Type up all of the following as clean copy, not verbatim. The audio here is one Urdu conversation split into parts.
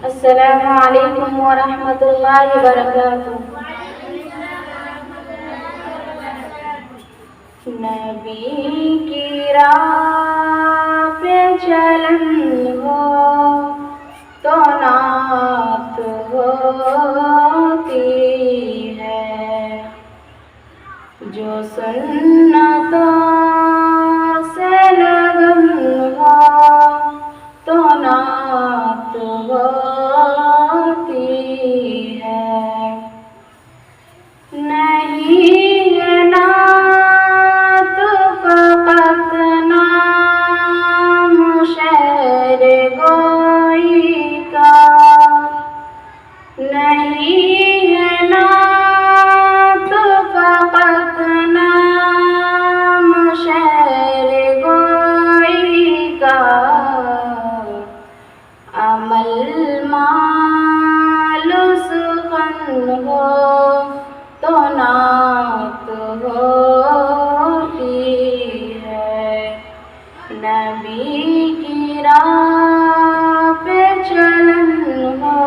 السلام علیکم ورحمۃ اللہ وبرکاتہ۔ نبی کی راہ پہ چلن ہو تو نعت ہوتی ہے، جو سنتوں سے لگن ہو تو نعت ہوتی ہے۔ نہیں ہے نعت فقط نام شعر گوئی کا، نہیں ہے نعت فقط نام شعر گوئی کا، عمل مال سخن ہو تو نعت ہوتی ہے۔ نبی کی راہ پہ چلن ہو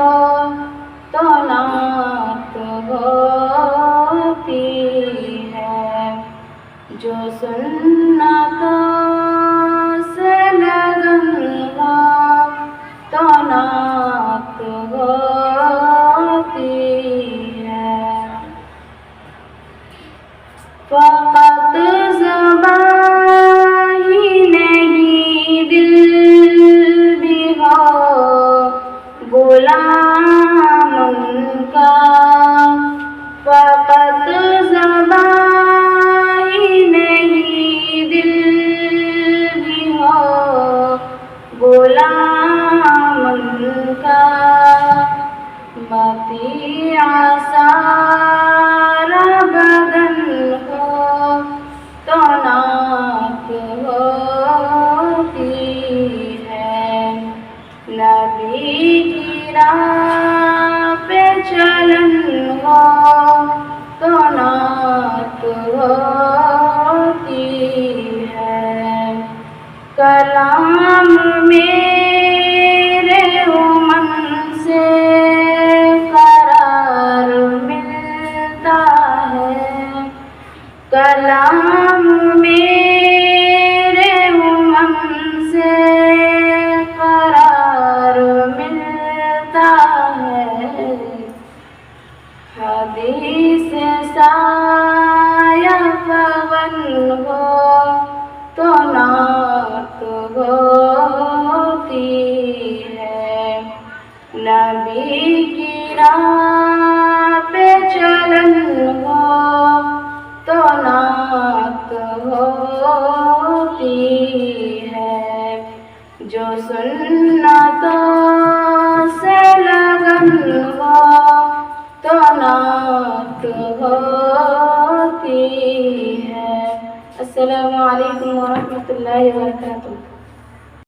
تو نعت ہوتی ہے، جو سنتوں سے لگن ہو تو نعت ہوتی ہے۔ فقط زبان ہی نہیں دل بھی ہو غلام ان کا، فقط زبان ہی نہیں دل بھی ہو غلام ان کا، مطیع سارا بدن ہو تو نعت ہوتی ہے۔ نبی کی راہ پہ چلن ہو تو نعت ہوتی ہے۔ کلام میرے امن سے قرار ملتا ہے، کلام میرے امن سے قرار ملتا ہے، حدیث سایہ فغن ہو تو نعت ہوتی ہے۔ نبی کی راہ پہ چلن ہو تو نعت ہوتی ہے، جو سنتوں سے لگن ہو تو نعت ہوتی ہے۔ السلام علیکم ورحمۃ اللہ وبرکاتہ۔